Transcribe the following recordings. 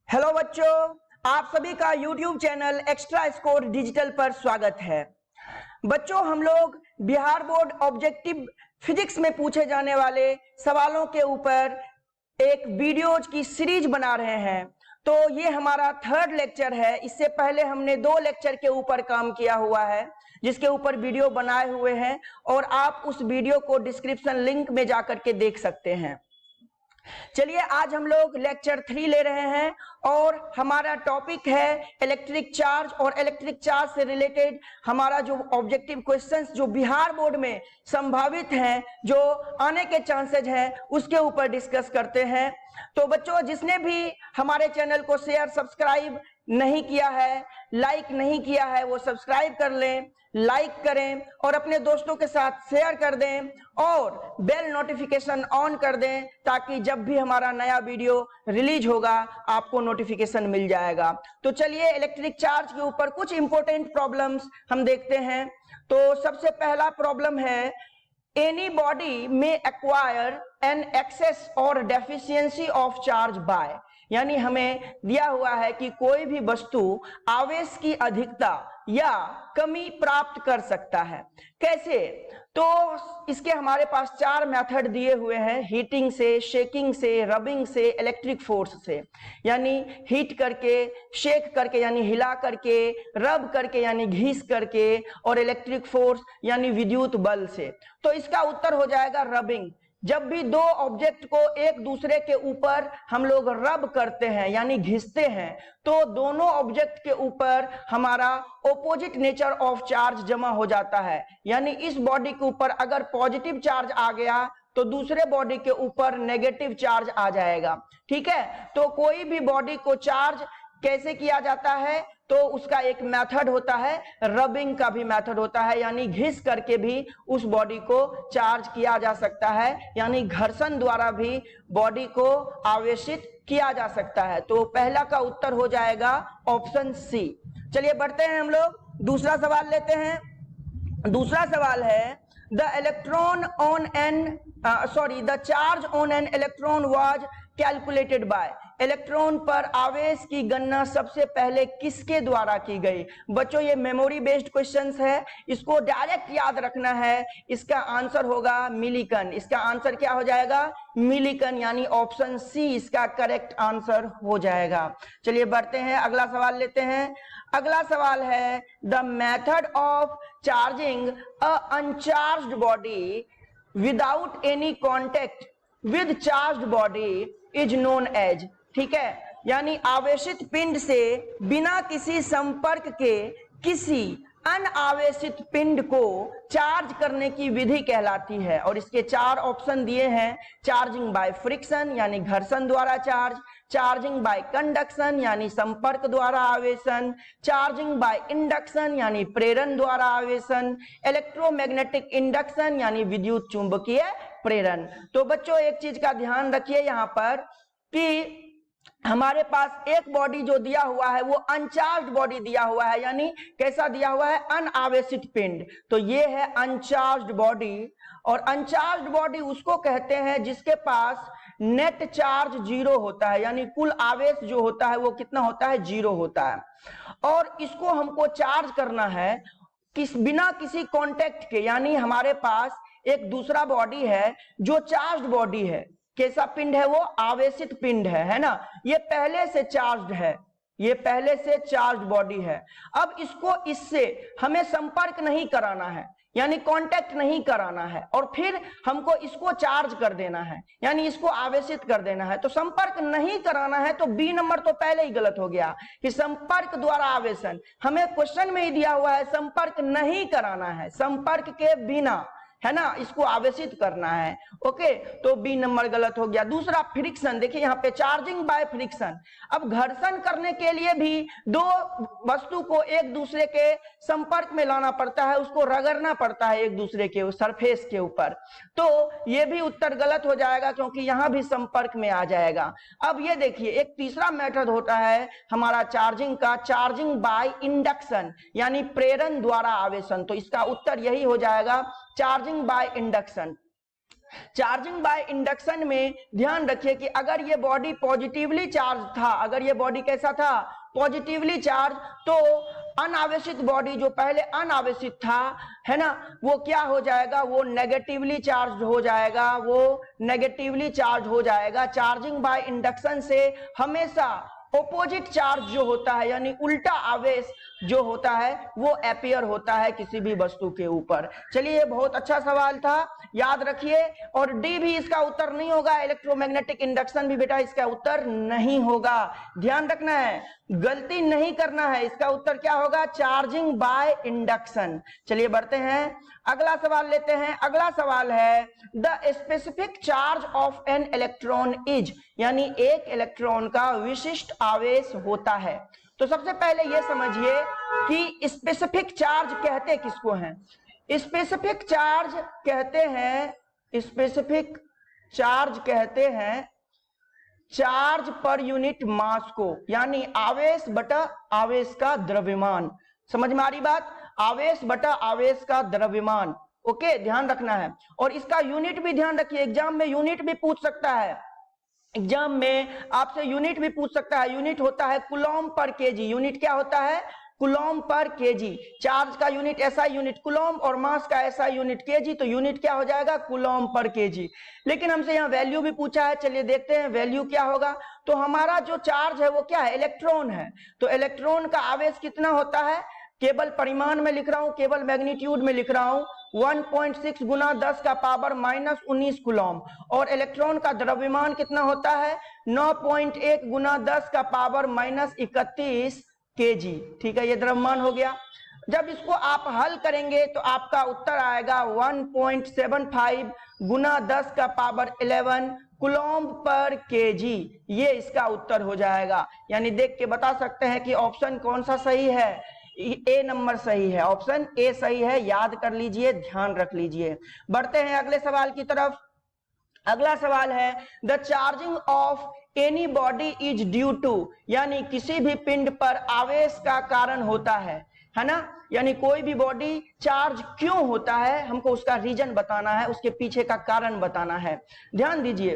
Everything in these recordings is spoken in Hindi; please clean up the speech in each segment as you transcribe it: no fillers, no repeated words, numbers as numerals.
हेलो बच्चों, आप सभी का YouTube channel extra score digital पर स्वागत है। बच्चों, हम लोग बिहार बोर्ड ऑब्जेक्टिव फिजिक्स में पूछे जाने वाले सवालों के ऊपर एक वीडियोज की सीरीज बना रहे हैं। तो ये हमारा थर्ड लेक्चर है। इससे पहले हमने 2 लेक्चर के ऊपर काम किया हुआ है, जिसके ऊपर वीडियो बनाए हुए हैं और आप उस वीडियो को डिस्क्रिप्शन लिंक में जाकर के देख सकते हैं। चलिए, आज हम लोग लेक्चर 3 ले रहे हैं और हमारा टॉपिक है इलेक्ट्रिक चार्ज। और इलेक्ट्रिक चार्ज से रिलेटेड हमारा जो ऑब्जेक्टिव क्वेश्चंस जो बिहार बोर्ड में संभावित हैं, जो आने के चांसेज हैं, उसके ऊपर डिस्कस करते हैं। तो बच्चों, जिसने भी हमारे चैनल को शेयर सब्सक्राइब नहीं किया है, लाइक नहीं किया है, वो सब्सक्राइब कर लें, लाइक करें और अपने दोस्तों के साथ शेयर कर दें और बेल नोटिफिकेशन ऑन कर दें, ताकि जब भी हमारा नया वीडियो रिलीज होगा आपको नोटिफिकेशन मिल जाएगा। तो चलिए, इलेक्ट्रिक चार्ज के ऊपर कुछ इंपॉर्टेंट प्रॉब्लम्स हम देखते हैं। तो सबसे पहला प्रॉब्लम है, एनी बॉडी में एक्वायर एन एक्सेस और डेफिशिएंसी ऑफ चार्ज बाय। यानी हमें दिया हुआ है कि कोई भी वस्तु आवेश की अधिकता या कमी प्राप्त कर सकता है। कैसे? तो इसके हमारे पास 4 मेथड दिए हुए हैं, हीटिंग से, शेकिंग से, रबिंग से, इलेक्ट्रिक फोर्स से। यानी हीट करके, शेक करके यानी हिला करके, रब करके यानी घिस करके, और इलेक्ट्रिक फोर्स यानी विद्युत बल से। तो इसका उत्तर हो जाएगा रबिंग। जब भी 2 ऑब्जेक्ट को एक दूसरे के ऊपर हम लोग रब करते हैं यानी घिसते हैं, तो दोनों ऑब्जेक्ट के ऊपर हमारा ऑपोजिट नेचर ऑफ चार्ज जमा हो जाता है। यानी इस बॉडी के ऊपर अगर पॉजिटिव चार्ज आ गया तो दूसरे बॉडी के ऊपर नेगेटिव चार्ज आ जाएगा। ठीक है, तो कोई भी बॉडी को चार्ज कैसे किया जाता है, तो उसका एक मेथड होता है, रबिंग का भी मेथड होता है, यानी घिस करके भी उस बॉडी को चार्ज किया जा सकता है, यानी घर्षण द्वारा भी बॉडी को आवेशित किया जा सकता है। तो पहला का उत्तर हो जाएगा ऑप्शन सी। चलिए बढ़ते हैं, हम लोग दूसरा सवाल लेते हैं। दूसरा सवाल है, the electron on an the charge on an electron was calculated by. Electron पर आवेश की गणना सबसे पहले किसके द्वारा की गई? बच्चों, ये मेमोरी बेस्ड क्वेश्चंस है, इसको डायरेक्ट याद रखना है। इसका आंसर होगा मिलीकन। इसका आंसर क्या हो जाएगा? मिलीकन, यानी ऑप्शन सी इसका करेक्ट आंसर हो जाएगा। चलिए बढ़ते हैं, अगला सवाल लेते हैं। अगला सवाल है, the method of charging a uncharged body without any contact with charged body is known as. ठीक है, यानी आवेशित पिंड से बिना किसी संपर्क के किसी अनावेशित पिंड को चार्ज करने की विधि कहलाती है। और इसके 4 ऑप्शन दिए हैं, चार्जिंग बाय फ्रिक्शन यानी घर्षण द्वारा चार्ज, चार्जिंग बाय कंडक्शन यानी संपर्क द्वारा आवेशन, चार्जिंग बाय इंडक्शन यानी प्रेरण द्वारा आवेशन, इलेक्ट्रोमैग्नेटिक इंडक्शन यानी विद्युत चुंबकीय प्रेरण। तो बच्चों, एक चीज का ध्यान रखिए यहाँ पर कि हमारे पास एक बॉडी जो दिया हुआ है वो अनचार्ज्ड बॉडी दिया हुआ है, यानी कैसा दिया हुआ है? अनावेशित पिंड। तो ये है अनचार्ज्ड बॉडी। और अनचार्ज्ड बॉडी उसको कहते हैं जिसके पास नेट चार्ज 0 होता है, यानी कुल आवेश जो होता है वो कितना होता है? 0 होता है। और इसको हमको चार्ज करना है बिना किसी कॉन्टेक्ट के, यानी हमारे पास एक दूसरा बॉडी है जो चार्ज्ड बॉडी है। कैसा पिंड है वो? आवेशित पिंड है ना? ये पहले से चार्ज्ड है, ये पहले से चार्ज बॉडी है। अब इसको इससे हमें संपर्क नहीं कराना है, यानी कांटेक्ट नहीं कराना है, और फिर हमको इसको चार्ज कर देना है, यानी इसको आवेशित कर देना है। तो संपर्क नहीं कराना है, तो बी नंबर तो पहले ही गलत हो गया कि संपर्क द्वारा आवेशन। हमें क्वेश्चन में ही दिया हुआ है संपर्क नहीं कराना है, संपर्क के बिना, है ना, इसको आवेशित करना है। ओके, तो बी नंबर गलत हो गया। दूसरा फ्रिक्शन, देखिए यहाँ पे चार्जिंग बाय फ्रिक्शन। अब घर्षण करने के लिए भी 2 वस्तु को एक दूसरे के संपर्क में लाना पड़ता है, उसको रगड़ना पड़ता है एक दूसरे के सरफेस के ऊपर। तो ये भी उत्तर गलत हो जाएगा, क्योंकि यहां भी संपर्क में आ जाएगा। अब ये देखिए, एक तीसरा मेथड होता है हमारा चार्जिंग का, चार्जिंग बाय इंडक्शन यानी प्रेरण द्वारा आवेशन। तो इसका उत्तर यही हो जाएगा, charging by induction. Charging by induction में ध्यान रखिए कि अगर ये बॉडी पॉजिटिवली चार्ज था, अगर ये बॉडी कैसा था, पॉजिटिवली चार्ज, तो अनावेशित बॉडी जो पहले अनावेशित था, है ना, वो क्या हो जाएगा, वो नेगेटिवली चार्ज हो जाएगा, वो नेगेटिवली चार्ज हो जाएगा। चार्जिंग बाय इंडक्शन से हमेशा ऑपोजिट चार्ज जो होता है, यानी उल्टा आवेश जो होता है, वो अपीयर होता है किसी भी वस्तु के ऊपर। चलिए, बहुत अच्छा सवाल था, याद रखिए। और डी भी इसका उत्तर नहीं होगा, इलेक्ट्रोमैग्नेटिक इंडक्शन भी बेटा इसका उत्तर नहीं होगा। ध्यान रखना है, गलती नहीं करना है। इसका उत्तर क्या होगा, चार्जिंग बाय इंडक्शन। चलिए बढ़ते हैं, अगला सवाल लेते हैं। अगला सवाल है the specific charge of an electron is, यानी एक इलेक्ट्रॉन का विशिष्ट आवेश होता है। तो सबसे पहले यह समझिए कि स्पेसिफिक चार्ज कहते किसको हैं। स्पेसिफिक चार्ज कहते हैं, स्पेसिफिक चार्ज कहते हैं चार्ज पर यूनिट मास को, यानी आवेश बटा आवेश का द्रव्यमान। समझ में आ रही बात, आवेश बटा आवेश का द्रव्यमान। ओके, ध्यान रखना है। और इसका यूनिट भी ध्यान रखिए, एग्जाम में यूनिट भी पूछ सकता है, एग्जाम में आपसे यूनिट भी पूछ सकता है। यूनिट होता है कूलॉम पर केजी। यूनिट क्या होता है, कूलॉम पर केजी। चार्ज का यूनिट एसआई यूनिट कूलॉम और मास का एसआई यूनिट केजी, तो यूनिट क्या हो जाएगा, कूलॉम पर केजी। लेकिन हमसे यहाँ वैल्यू भी पूछा है, चलिए देखते हैं वैल्यू क्या होगा। तो हमारा जो चार्ज है वो क्या है, इलेक्ट्रॉन है। तो इलेक्ट्रॉन का आवेश कितना होता है, केवल परिमाण में लिख रहा हूं, केवल मैग्नीट्यूड में लिख रहा हूं, 1.6 गुना 10 का पावर माइनस 19 कूलॉम। और इलेक्ट्रॉन का द्रव्यमान कितना होता है, 9.1 गुना 10 का पावर माइनस 31 केजी। ठीक है, ये द्रव्यमान हो गया। जब इसको आप हल करेंगे तो आपका उत्तर आएगा 1.75 गुना 10 का पावर 11 कूलॉम पर केजी। ये इसका उत्तर हो जाएगा। यानी देख के बता सकते हैं कि ऑप्शन कौन सा सही है, ए नंबर सही है, ऑप्शन ए सही है। याद कर लीजिए, ध्यान रख लीजिए। बढ़ते हैं अगले सवाल की तरफ। अगला सवाल है the charging of any body is due to, यानी किसी भी पिंड पर आवेश का कारण होता है ना, यानी कोई भी बॉडी चार्ज क्यों होता है, हमको उसका रीजन बताना है, उसके पीछे का कारण बताना है। ध्यान दीजिए,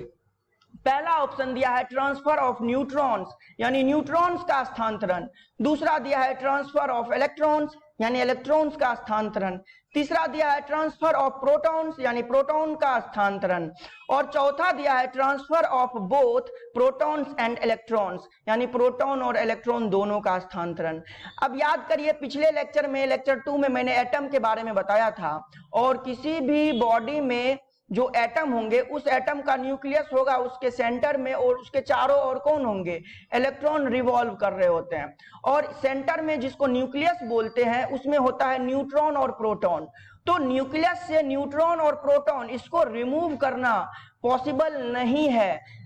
पहला ऑप्शन दिया है ट्रांसफर ऑफ न्यूट्रॉन्स, यानी न्यूट्रॉन्स का स्थानांतरण। दूसरा दिया है ट्रांसफर ऑफ इलेक्ट्रॉन्स, यानी इलेक्ट्रॉन्स का स्थानांतरण। तीसरा दिया है ट्रांसफर ऑफ प्रोटॉन्स, यानी प्रोटॉन का स्थानांतरण। और चौथा दिया है transfer of both protons and electrons, यानी प्रोटॉन और इलेक्ट्रॉन दोनों का स्थानांतरण। अब याद करिए, पिछले लेक्चर में, लेक्चर 2 में मैंने एटम के बारे में बताया था। और किसी भी बॉडी में जो एटम होंगे, उस एटम का न्यूक्लियस होगा उसके सेंटर में, और उसके चारों ओर कौन होंगे, इलेक्ट्रॉन रिवॉल्व कर रहे होते हैं। और सेंटर में, जिसको न्यूक्लियस बोलते हैं, उसमें होता है न्यूट्रॉन और प्रोटॉन। तो न्यूक्लियस से न्यूट्रॉन और प्रोटॉन इसको रिमूव करना पॉसिबल नहीं है।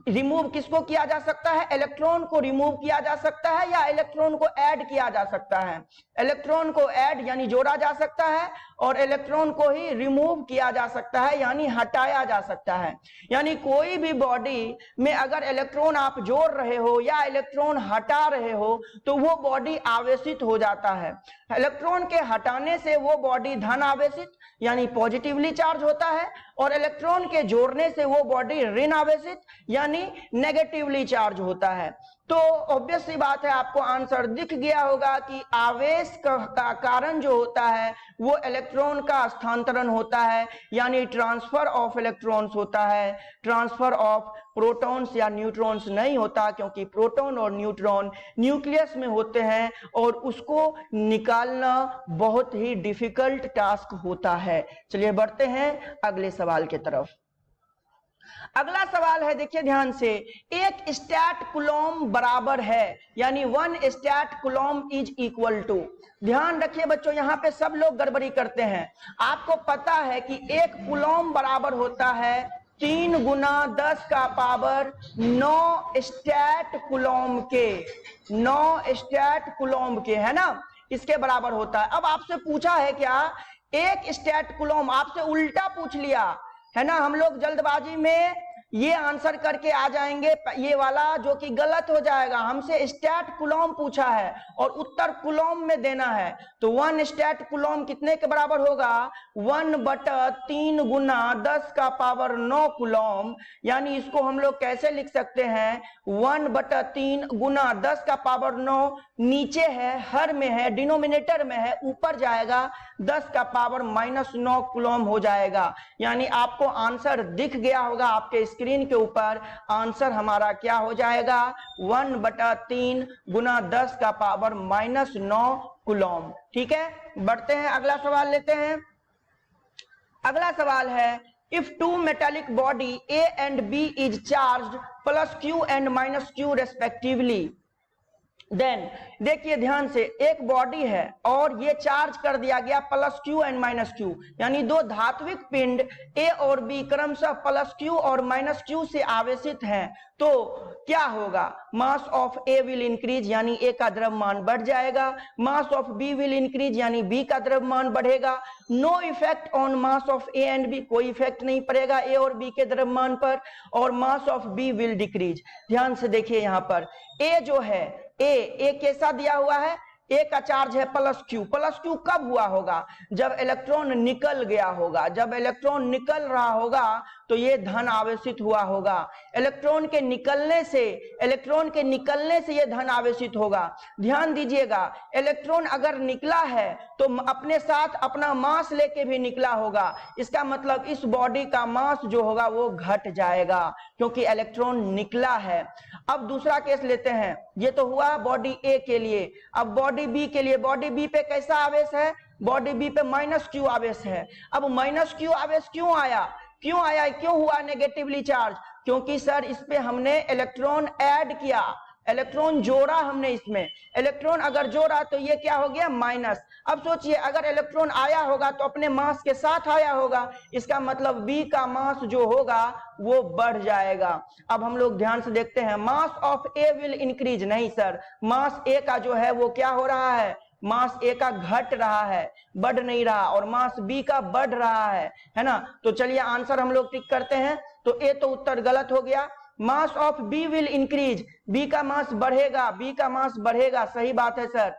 रिमूव किसको किया जा सकता है, इलेक्ट्रॉन को रिमूव किया जा सकता है, या इलेक्ट्रॉन को ऐड किया जा सकता है। इलेक्ट्रॉन को ऐड यानी जोड़ा जा सकता है, और इलेक्ट्रॉन को ही रिमूव किया जा सकता है, यानी हटाया जा सकता है। यानी कोई भी बॉडी में अगर इलेक्ट्रॉन आप जोड़ रहे हो या इलेक्ट्रॉन हटा रहे हो, तो वो बॉडी आवेशित हो जाता है। इलेक्ट्रॉन के हटाने से वो बॉडी धन आवेशित यानी पॉजिटिवली चार्ज होता है, और इलेक्ट्रॉन के जोड़ने से वो बॉडी ऋण आवेशित यानी नेगेटिवली चार्ज होता है। तो ऑब्वियस सी बात है, आपको आंसर दिख गया होगा कि आवेश का कारण जो होता है वो इलेक्ट्रॉन का स्थानांतरण होता है, यानी ट्रांसफर ऑफ इलेक्ट्रॉन्स होता है, ट्रांसफर ऑफ प्रोटॉन्स या न्यूट्रॉन्स नहीं होता, क्योंकि प्रोटॉन और न्यूट्रॉन न्यूक्लियस में होते हैं और उसको निकालना बहुत ही डिफिकल्ट टास्क होता है। चलिए बढ़ते हैं अगले सवाल की तरफ। अगला सवाल है, देखिए ध्यान से, एक स्टैट कूलॉम बराबर है, यानी 1 stat coulomb is equal to. ध्यान रखिए बच्चों, यहां पे सब लोग गड़बड़ी करते हैं। आपको पता है कि एक कूलॉम बराबर होता है 3 गुना 10 का पावर 9 स्टैट कूलॉम के, 9 स्टैट कूलॉम के, है ना, इसके बराबर होता है। अब आपसे पूछा है क्या, एक स्टैट कूलॉम, आपसे उल्टा पूछ लिया है ना। हम लोग जल्दबाजी में ये आंसर करके आ जाएंगे, ये वाला जो कि गलत हो जाएगा। हमसे स्टैट कूलॉम पूछा है और उत्तर कूलॉम में देना है, तो 1 स्टैट कूलॉम कितने के बराबर होगा? 1/3 गुना 10 का पावर 9 कूलॉम। यानी इसको हम लोग कैसे लिख सकते हैं? 1/3 गुना 10 का पावर 9, नीचे है, हर में है, डिनोमिनेटर में है, ऊपर जाएगा 10 का पावर -9 कूलॉम हो जाएगा। यानी आपको आंसर दिख गया होगा आपके स्क्रीन के ऊपर। आंसर हमारा क्या हो जाएगा? 1/3 गुना 10 का पावर -9 कूलॉम। ठीक है, बढ़ते हैं, अगला सवाल लेते हैं। अगला सवाल है, if two metallic body A and B is charged +Q and -Q respectively, then देखिए ध्यान से, एक बॉडी है और ये चार्ज कर दिया गया +Q and -Q, यानी दो धात्विक पिंड A और B क्रमशः +Q और -Q से आवेशित हैं, तो क्या होगा? Mass of A will increase, यानी A का द्रव्यमान बढ़ जाएगा। Mass of B will increase, यानी B का द्रव्यमान बढ़ेगा। No effect on mass of A and B, कोई इफेक्ट नहीं पड़ेगा A और B के द्रव्यमान पर। और mass of B will decrease. ध्यान से देखिए यहाँ पर A जो है, A कैसा दिया हुआ है? A का चार्ज है +Q। +Q कब हुआ होगा? जब इलेक्ट्रॉन निकल गया होगा। जब इलेक्ट्रॉन निकल रहा होगा तो ये धन आवेशित हुआ होगा। इलेक्ट्रॉन के निकलने से ये धन आवेशित होगा। ध्यान दीजिएगा, इलेक्ट्रॉन अगर निकला है तो अपने साथ अपना मास लेके भी निकला होगा। इसका मतलब इस बॉडी का मास जो होगा वो घट जाएगा, क्योंकि इलेक्ट्रॉन निकला है। अब दूसरा केस लेते हैं, ये तो हुआ बॉडी A के लिए। अब बॉडी B के लिए, बॉडी B पे कैसा आवेश है? बॉडी B पे -Q आवेश है। अब -Q आवेश क्यों आया? क्यों हुआ नेगेटिवली चार्ज? क्योंकि सर इस पे हमने इलेक्ट्रॉन ऐड किया, इलेक्ट्रॉन जोड़ा हमने इसमें। इलेक्ट्रॉन अगर जोड़ा तो ये क्या हो गया? माइनस। अब सोचिए, अगर इलेक्ट्रॉन आया होगा तो अपने मास के साथ आया होगा, इसका मतलब B का मास जो होगा वो बढ़ जाएगा। अब हम लोग ध्यान से देखते हैं, मास ऑफ A विल इंक्रीज, नहीं सर, मास A का जो है वो क्या हो रहा है? मास A का घट रहा है, बढ़ नहीं रहा, और मास B का बढ़ रहा है ना। तो चलिए आंसर हम लोग टिक करते हैं। तो A तो उत्तर गलत हो गया। मास of B will increase, B का मास बढ़ेगा, B का मास बढ़ेगा, सही बात है sir.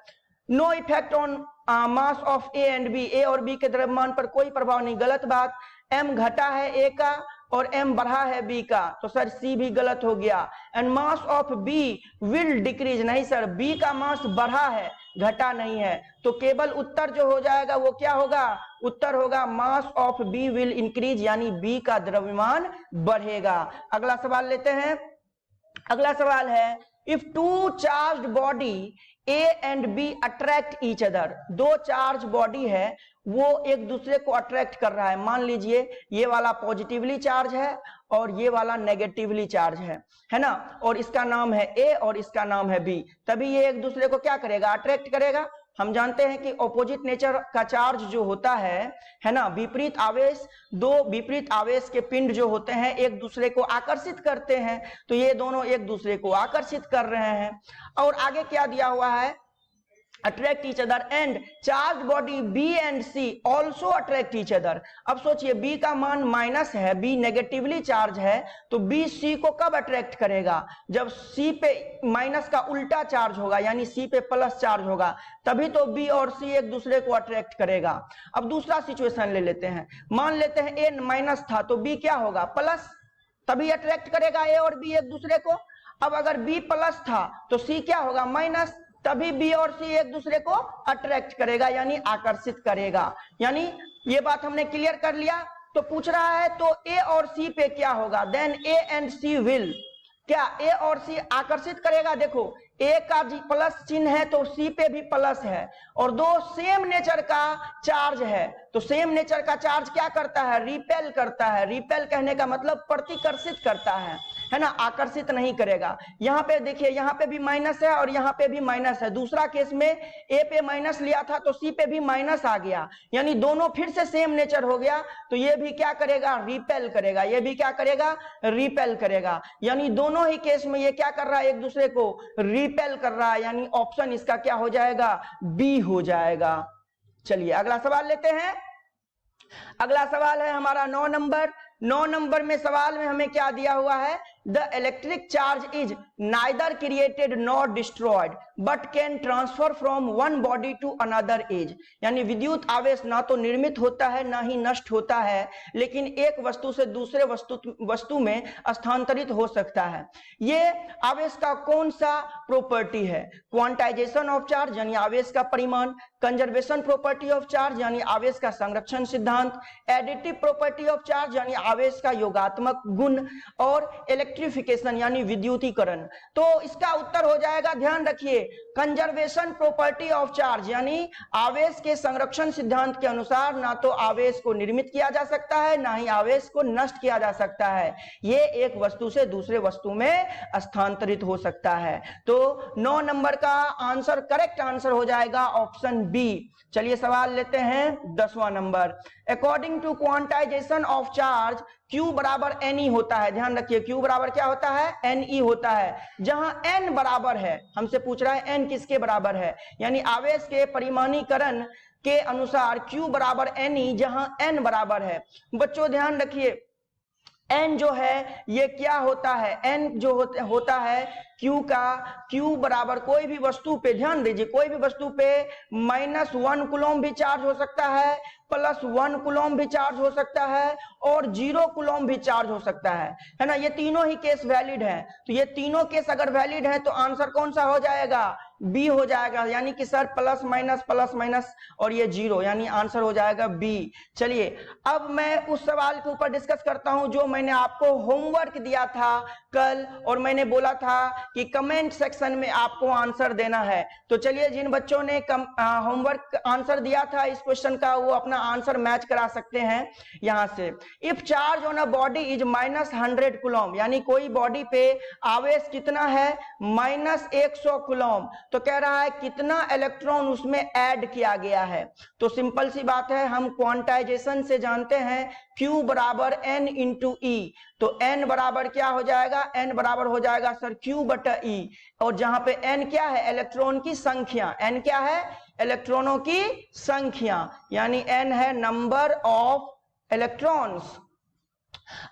No effect on mass of A and B, A और B के द्रव्यमान पर कोई प्रभाव नहीं, गलत बात। M घटा है A का और M बढ़ा है B का, तो सर C भी गलत हो गया। And mass of B will decrease, नहीं सर, B का मास बढ़ा है, घटा नहीं है। तो केवल उत्तर जो हो जाएगा वो क्या होगा? उत्तर होगा mass of B will increase, यानी B का द्रव्यमान बढ़ेगा। अगला सवाल लेते हैं। अगला सवाल है, if to charged body A and B attract each other, दो चार्ज बॉडी है वो एक दूसरे को अट्रैक्ट कर रहा है। मान लीजिए ये वाला पॉजिटिवली चार्ज है और ये वाला नेगेटिवली चार्ज है ना, और इसका नाम है A और इसका नाम है B, तभी ये एक दूसरे को क्या करेगा? अट्रैक्ट करेगा। हम जानते हैं कि ऑपोजिट नेचर का चार्ज जो होता है ना, विपरीत आवेश, दो विपरीत आवेश के पिंड जो होते हैं एक दूसरे को आकर्षित करते हैं, तो ये दोनों एक दूसरे को आकर्षित कर रहे हैं। और आगे क्या दिया हुआ है? Attract each other and charge body B and C also attract each other. अब सोचिए, B का मान माइनस है, B नेगेटिवली चार्ज है, तो B C को कब अट्रैक्ट करेगा? जब C पे माइनस का उल्टा चार्ज होगा, यानी C पे प्लस चार्ज होगा, तभी तो B और C एक दूसरे को अट्रैक्ट करेगा। अब दूसरा सिचुएशन ले लेते हैं, मान लेते हैं A माइनस था तो B क्या होगा? प्लस, तभी अट्रैक्ट करेगा A और B एक दूसरे को। अब अगर B प्लस था तो C क्या होगा? माइनस, तभी B और C एक दूसरे को अट्रैक्ट करेगा, यानी आकर्षित करेगा। यानी ये बात हमने क्लियर कर लिया। तो पूछ रहा है तो A और C पे क्या होगा? Then A and C will, क्या A और C आकर्षित करेगा? देखो A का प्लस चिन्ह है तो C पे भी प्लस है, और दो सेम नेचर का चार्ज है, तो सेम नेचर का चार्ज क्या करता है? रिपेल करता है। रिपेल कहने का मतलब प्रतिकर्षित करता है ना, आकर्षित नहीं करेगा। यहाँ पे देखिए, यहाँ पे भी माइनस है और यहाँ पे भी माइनस है। दूसरा केस में A पे माइनस लिया था तो C पे भी माइनस आ गया, यानी दोनों फिर से सेम नेचर हो गया, तो ये भी क्या करेगा? रिपेल करेगा। ये भी क्या करेगा? रिपेल करेगा। यानी दोनों ही केस में ये क्या कर रहा है? एक दूसरे को रिपेल कर रहा है, यानी ऑप्शन इसका क्या हो जाएगा? B हो जाएगा। चलिए अगला सवाल लेते हैं। अगला सवाल है हमारा 9 नंबर। 9 नंबर में सवाल में हमें क्या दिया हुआ है, the electric charge is neither created nor destroyed but can transfer from one body to another as, यानी विद्युत आवेश ना तो निर्मित होता है ना ही नष्ट होता है, लेकिन एक वस्तु से दूसरे वस्तु में स्थानांतरित हो सकता है। ये आवेश का कौन सा प्रॉपर्टी है, क्वांटाइजेशन ऑफ चार्ज यानी आवेश का परिमाण, कंजर्वेशन प्रॉपर्टी ऑफ चार्ज यानी आवेश का संरक्षण सिद्धांत, एडिटिव प्रॉपर्टी ऑफ चार्ज यानी आवेश का योगात्मक गुण, और इलेक्ट्रिफिकेशन यानी विद्युतीकरण। तो इसका उत्तर हो जाएगा, ध्यान रखिए, कंजर्वेशन प्रॉपर्टी ऑफ चार्ज यानी आवेश के संरक्षण सिद्धांत के अनुसार ना तो आवेश को निर्मित किया जा सकता है ना ही आवेश को नष्ट किया जा सकता है, ये एक वस्तु से दूसरे वस्तु में स्थानांतरित हो सकता है। तो 9 नंबर का आंसर, करेक्ट आंसर हो जाएगा ऑप्शन बी। चलिए सवाल लेते हैं 10वां नंबर। According to quantization of charge Q बराबर Ne होता है, ध्यान रखिए Q बराबर क्या होता है, Ne होता है, जहां N बराबर है, हमसे पूछ रहा है N किसके बराबर है, यानी आवेश के परिमाणीकरण के अनुसार Q बराबर Ne जहां N बराबर है। बच्चों ध्यान रखिए N जो है ये क्या होता है, N जो होता है Q बराबर कोई भी वस्तु पे, ध्यान दीजिए, कोई भी वस्तु पे -1 कूलम भी चार्ज हो सकता है, +1 कूलम भी चार्ज हो सकता है और 0 कूलम भी चार्ज हो सकता है ना। ये तीनों ही केस वैलिड है, तो ये तीनों केस अगर वैलिड है तो आंसर कौन सा हो जाएगा, बी हो जाएगा, यानी कि सर प्लस माइनस और ये 0, यानी आंसर हो जाएगा बी। चलिए अब मैं उस सवाल के ऊपर डिस्कस करता हूं जो मैंने आपको होमवर्क दिया था कल, और मैंने बोला था कि कमेंट सेक्शन में आपको आंसर देना है। तो चलिए जिन बच्चों ने होमवर्क आंसर दिया था इस क्वेश्चन का, वो अपना आंसर मैच करा सकते हैं यहां से। If charge on a body is -100 coulomb, यानी कोई बॉडी पे आवेश कितना है, -100 कूलम, तो कह रहा है कितना इलेक्ट्रॉन उसमें ऐड किया गया है। तो सिंपल सी बात है, हम क्वांटाइजेशन से जानते हैं Q बराबर N × E, तो N बराबर क्या हो जाएगा, N बराबर हो जाएगा सर Q/E, और जहां पे N क्या है, इलेक्ट्रॉन की संख्या, N क्या है, इलेक्ट्रॉनों की संख्या, यानी N है नंबर ऑफ इलेक्ट्रॉन्स।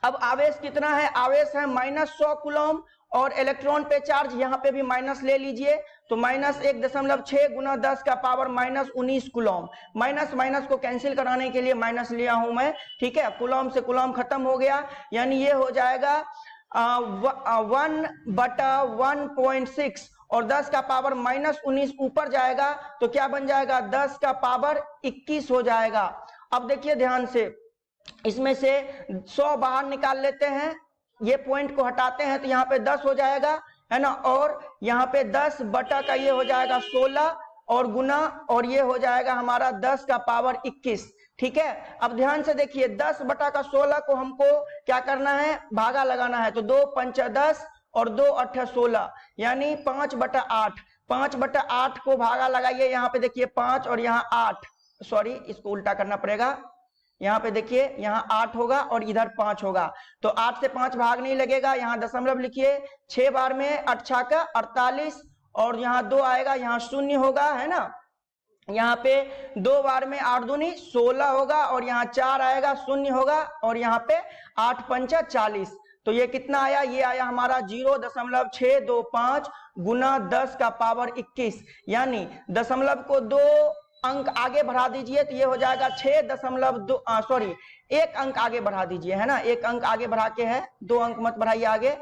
अब आवेश कितना है, आवेश है -100 कूलम और इलेक्ट्रॉन पे चार्ज, यहां पे भी माइनस ले लीजिए, तो -1.6 × 10 का पावर -19 कूलम, माइनस को कैंसिल कराने के लिए माइनस लिया हूं मैं, ठीक है, कूलम से कूलम खत्म हो गया, यानी ये हो जाएगा 1/1.6 और 10 का पावर -19 ऊपर जाएगा तो क्या बन जाएगा, 10 का पावर 21 हो जाएगा। अब देखिए ध्यान से, इसमें से 100 बाहर निकाल लेते हैं, ये पॉइंट को हटाते हैं तो यहाँ पे 10 हो जाएगा, है ना, और यहाँ पे 10 बटा का ये हो जाएगा 16 और गुना, और ये हो जाएगा हमारा 10 का पावर 21, ठीक है। अब ध्यान से देखिए, 10 बटा का 16 को हमको क्या करना है, भागा लगाना है, तो 2 × 5 = 10 और 2 × 8 = 16, यानी 5/8, 5/8 को भागा लगाइए, यहाँ पे देखिए 5 और यहाँ 8, सॉरी इसको उल्टा करना पड़ेगा, यहाँ पे देखिए यहाँ 8 होगा और इधर 5 होगा, तो 8 से 5 भाग नहीं लगेगा, यहाँ दशमलव लिखिए, 6 बार में 8 × 6 = 48 और यहाँ 2 आएगा, यहाँ 0 होगा, है ना, यहाँ पे 2 बार में 8 दूनी 16 होगा और यहाँ 4 आएगा, 0 होगा और यहाँ पे 8 × 5 = 40, तो ये कितना आया, ये आया हमारा 0.625 गुना 10 का पावर 21, यानी दशमलव को 2 अंक आगे बढ़ा दीजिए तो ये हो जाएगा 6.2, सॉरी 1 अंक आगे बढ़ा दीजिए, है ना, 1 अंक आगे बढ़ा के है, 2 अंक मत बढ़ाइए आगे,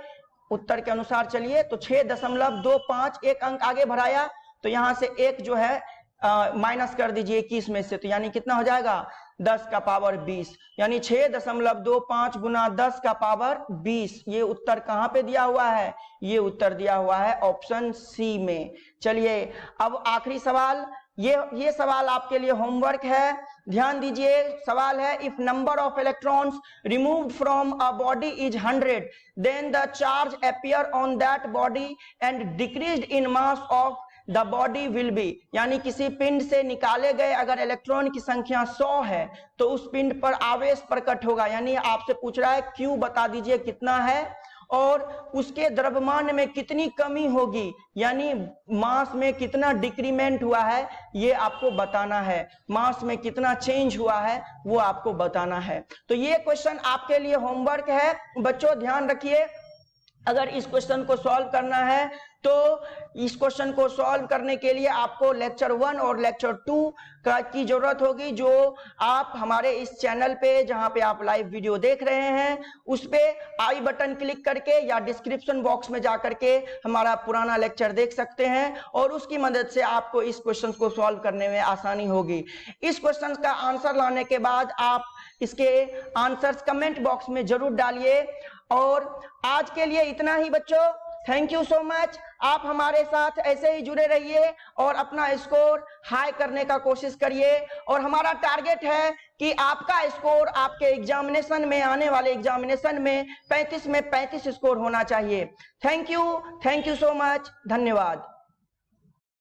उत्तर के अनुसार चलिए, तो 6.25, 1 अंक आगे बढ़ाया तो यहां से 1 जो है माइनस कर दीजिए 21 में से, तो यानी कितना हो जाएगा, 10 का पावर 20, यानी 6.25 गुना 10 का पावर 20। ये उत्तर कहां पे दिया हुआ है, ये उत्तर दिया हुआ है ऑप्शन सी में। चलिए अब आखिरी सवाल, ये सवाल आपके लिए होमवर्क है, ध्यान दीजिए, सवाल है, if number of electrons removed from a body is 100 then the charge appear on that body and decreased in mass of the body will be, यानी किसी पिंड से निकाले गए अगर इलेक्ट्रॉन की संख्या 100 है तो उस पिंड पर आवेश प्रकट होगा, यानी आपसे पूछ रहा है Q बता दीजिए कितना है और उसके द्रव्यमान में कितनी कमी होगी, यानी मास में कितना डिक्रीमेंट हुआ है ये आपको बताना है, मास में कितना चेंज हुआ है वो आपको बताना है। तो ये क्वेश्चन आपके लिए होमवर्क है बच्चों, ध्यान रखिए। अगर इस क्वेश्चन को सॉल्व करना है तो इस क्वेश्चन को सॉल्व करने के लिए आपको लेक्चर 1 और लेक्चर 2 की जरूरत होगी, जो आप हमारे इस चैनल पे जहां पे आप लाइव वीडियो देख रहे हैं उस पे आई बटन क्लिक करके या डिस्क्रिप्शन बॉक्स में जाकर के हमारा पुराना लेक्चर देख सकते हैं और उसकी मदद से आपको इस क्वेश्चन को सॉल्व करने में आसानी होगी। इस क्वेश्चन का आंसर लाने के बाद आप इसके आंसर्स कमेंट बॉक्स में जरूर डालिए। और आज के लिए इतना ही बच्चों, थैंक यू सो मच। आप हमारे साथ ऐसे ही जुड़े रहिए और अपना स्कोर हाई करने का कोशिश करिए। और हमारा टारगेट है कि आपका स्कोर आपके एग्जामिनेशन में, आने वाले एग्जामिनेशन में 35 में 35 स्कोर होना चाहिए। थैंक यू सो मच, धन्यवाद।